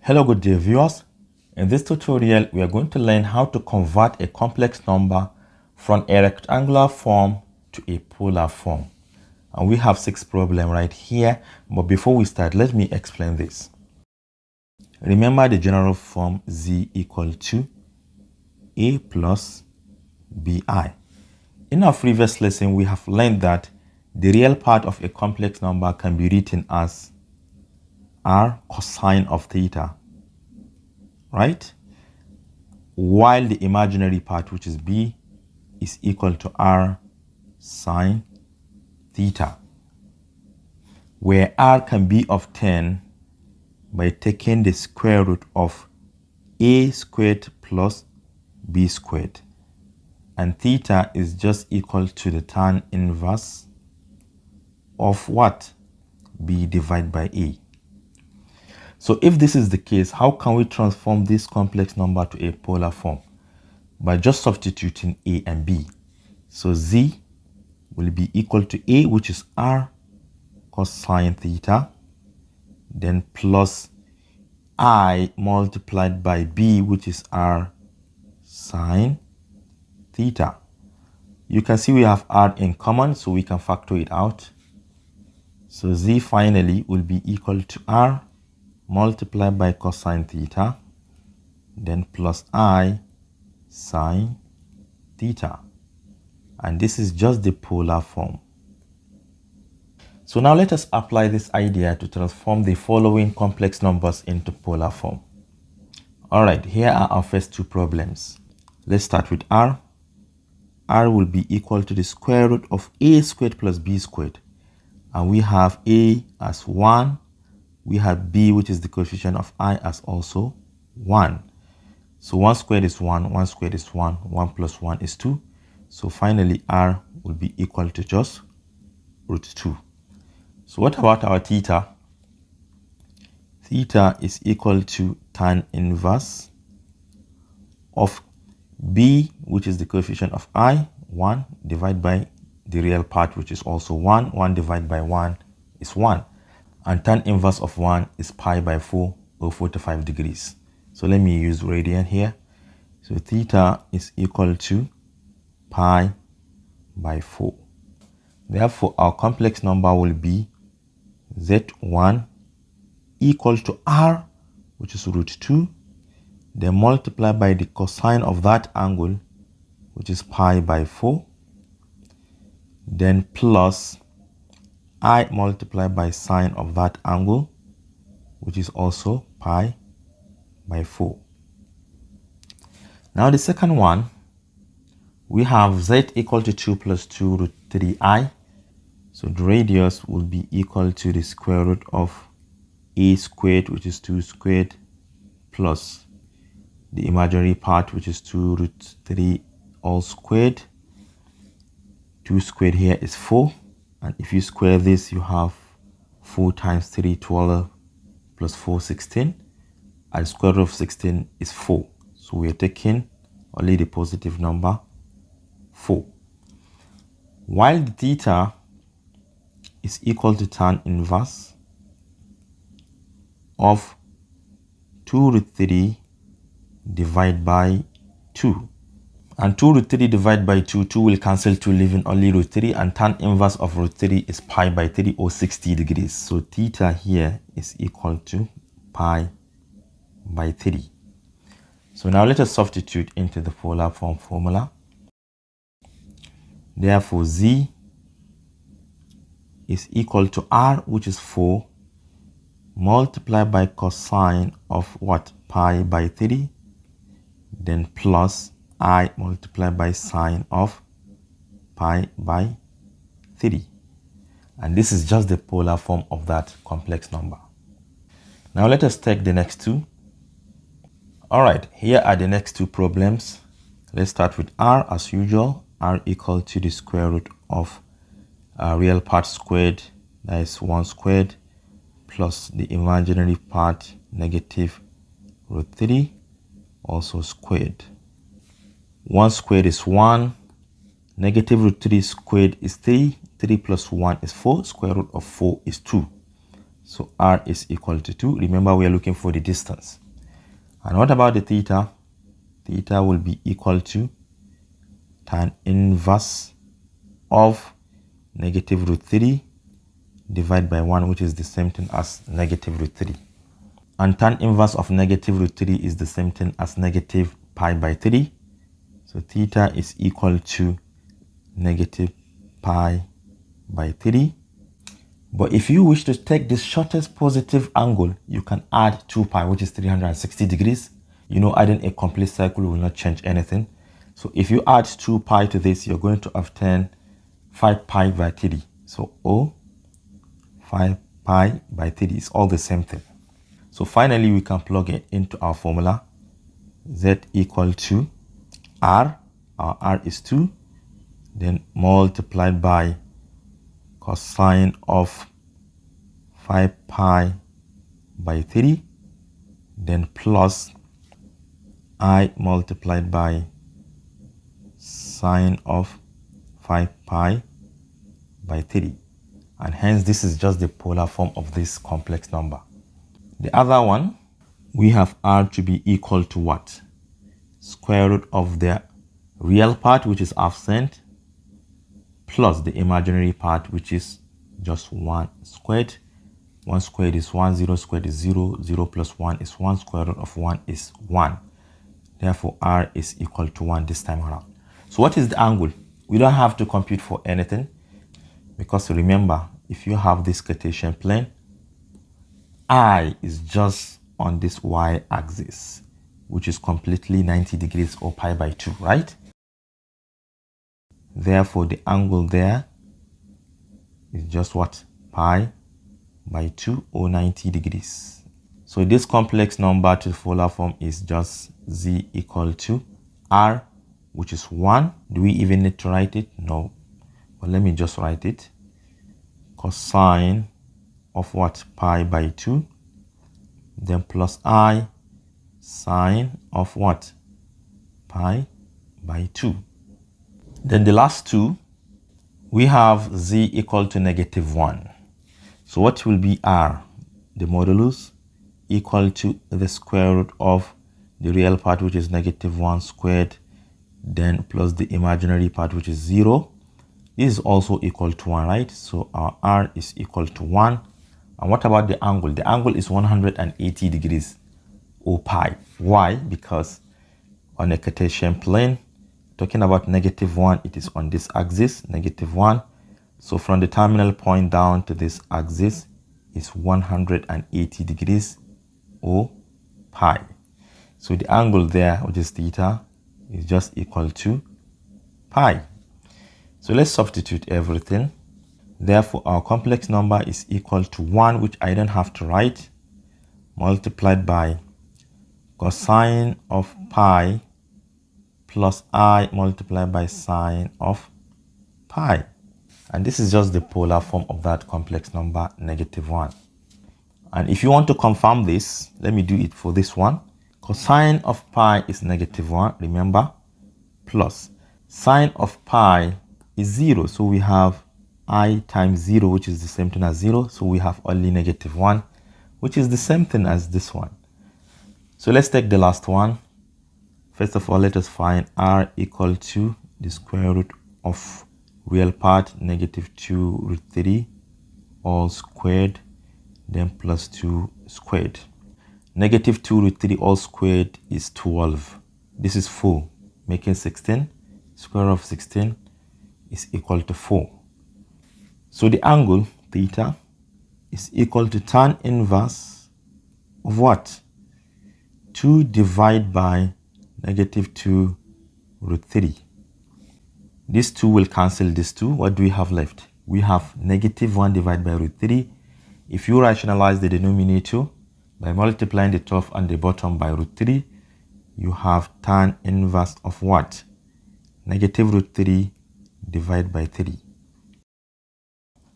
Hello good day viewers. In this tutorial we are going to learn how to convert a complex number from a rectangular form to a polar form. And we have 6 problems right here, but before we start let me explain this. Remember the general form z equal to a plus bi. In our previous lesson we have learned that the real part of a complex number can be written as r cosine of theta, right? While the imaginary part, which is b, is equal to r sine theta, where r can be obtained by taking the square root of a squared plus b squared, and theta is just equal to the tan inverse of what? B divided by a. So if this is the case, how can we transform this complex number to a polar form? By just substituting a and b. So z will be equal to a, which is r cosine theta, then plus I multiplied by b, which is r sine theta. You can see we have r in common, so we can factor it out. So z finally will be equal to r multiplied by cosine theta, then plus I sine theta. And this is just the polar form. So now let us apply this idea to transform the following complex numbers into polar form. Alright, here are our first 2 problems. Let's start with r. R will be equal to the square root of a squared plus b squared. And we have a as 1. We have b, which is the coefficient of I, as also 1. So 1 squared is 1, 1 squared is 1, 1 plus 1 is 2. So finally r will be equal to just root 2. So what about our theta? Theta is equal to tan inverse of b, which is the coefficient of I, 1, divided by the real part, which is also 1. 1 divided by 1 is 1. And tan inverse of 1 is pi by 4, or 45 degrees. So let me use radian here. So theta is equal to pi by 4. Therefore, our complex number will be z1 equal to r, which is root 2, then multiply by the cosine of that angle, which is pi by 4, then plus I multiplied by sine of that angle, which is also pi by 4. Now the second one, we have z equal to 2 plus 2 root 3i. So the radius will be equal to the square root of a squared, which is 2 squared, plus the imaginary part, which is 2 root 3 all squared. 2 squared here is 4. And if you square this, you have 4 times 3, 12, plus 4, 16. And square root of 16 is 4. So we are taking only the positive number 4. While the theta is equal to tan inverse of 2 root 3 divided by 2. And 2 root 3 divided by 2, 2 will cancel 2, leaving only root 3. And tan inverse of root 3 is pi by 3, or 60 degrees. So theta here is equal to pi by 3. So now let us substitute into the polar form formula. Therefore, z is equal to r, which is 4, multiplied by cosine of what? Pi by 3, then plus I multiplied by sine of pi by 3. And this is just the polar form of that complex number. Now let us take the next 2. Alright, here are the next 2 problems. Let's start with r as usual. R equal to the square root of real part squared, that is 1 squared, plus the imaginary part negative root 3, also squared. 1 squared is 1, negative root 3 squared is 3, 3 plus 1 is 4, square root of 4 is 2. So r is equal to 2. Remember, we are looking for the distance. And what about the theta? Theta will be equal to tan inverse of negative root 3 divided by 1, which is the same thing as negative root 3. And tan inverse of negative root 3 is the same thing as negative pi by 3. So theta is equal to negative pi by 3. But if you wish to take the shortest positive angle, you can add 2 pi, which is 360 degrees. You know, adding a complete circle will not change anything. So if you add 2 pi to this, you're going to obtain 5 pi by 3. So 5 pi by 3 is all the same thing. So finally, we can plug it into our formula. Z equal to r. Our r is 2. Then multiplied by cosine of 5 pi by 3. Then plus I multiplied by sine of 5 pi by 3. And hence, this is just the polar form of this complex number. The other one, we have r to be equal to what? Square root of the real part, which is absent, plus the imaginary part, which is just 1 squared. 1 squared is 1, 0 squared is 0, 0 plus 1 is 1, square root of 1 is 1. Therefore, r is equal to 1 this time around. So what is the angle? We don't have to compute for anything, because remember, if you have this Cartesian plane, I is just on this y-axis, which is completely 90 degrees or pi by 2, right? Therefore, the angle there is just what? Pi by 2 or 90 degrees. So this complex number to the polar form is just z equal to r, which is 1. Do we even need to write it? No. But let me just write it. Cosine of what? Pi by 2. Then plus I sine of what? Pi by 2. Then the last two, we have z equal to negative 1. So what will be r? The modulus equal to the square root of the real part, which is negative 1 squared, then plus the imaginary part, which is 0. This is also equal to 1, right? So our r is equal to 1. And what about the angle? The angle is 180 degrees or pi. Why? Because on a Cartesian plane, talking about negative 1, it is on this axis, negative 1. So from the terminal point down to this axis is 180 degrees or pi. So the angle there, which is theta, is just equal to pi. So let's substitute everything. Therefore, our complex number is equal to 1, which I don't have to write, multiplied by cosine of pi plus I multiplied by sine of pi. And this is just the polar form of that complex number, negative 1. And if you want to confirm this, let me do it for this one. Cosine of pi is negative 1, remember, plus sine of pi is 0. So we have I times 0, which is the same thing as 0. So we have only negative 1, which is the same thing as this one. So let's take the last one. First of all, let us find r equal to the square root of real part, negative 2 root 3, all squared, then plus 2 squared. Negative 2 root 3 all squared is 12. This is 4, making 16. Square root of 16 is equal to 4. So the angle, theta, is equal to tan inverse of what? 2 divided by negative 2 root 3. These 2 will cancel these 2. What do we have left? We have negative 1 divided by root 3. If you rationalize the denominator by multiplying the top and the bottom by root 3, you have tan inverse of what? Negative root 3 divided by 3.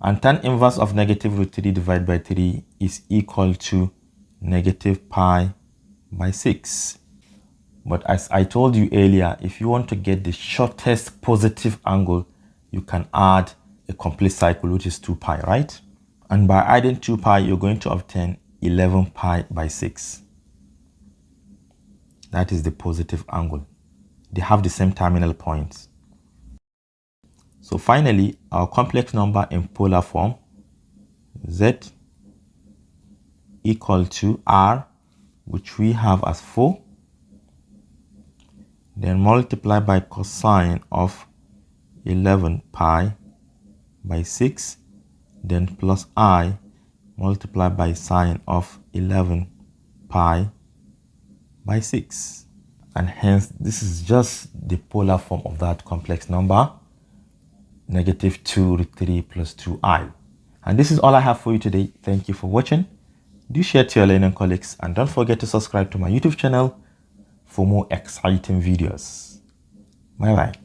And tan inverse of negative root 3 divided by 3 is equal to negative pi by 6. But as I told you earlier, if you want to get the shortest positive angle, you can add a complete cycle, which is 2 pi, right? And by adding 2 pi, you're going to obtain 11 pi by 6. That is the positive angle. They have the same terminal points. So finally, our complex number in polar form, z equal to r, which we have as 4, then multiply by cosine of 11 pi by 6, then plus I multiply by sine of 11 pi by 6. And hence, this is just the polar form of that complex number, negative 2 root 3 plus 2i. And this is all I have for you today. Thank you for watching. Do share to your learning colleagues, and don't forget to subscribe to my YouTube channel for more exciting videos. Bye bye.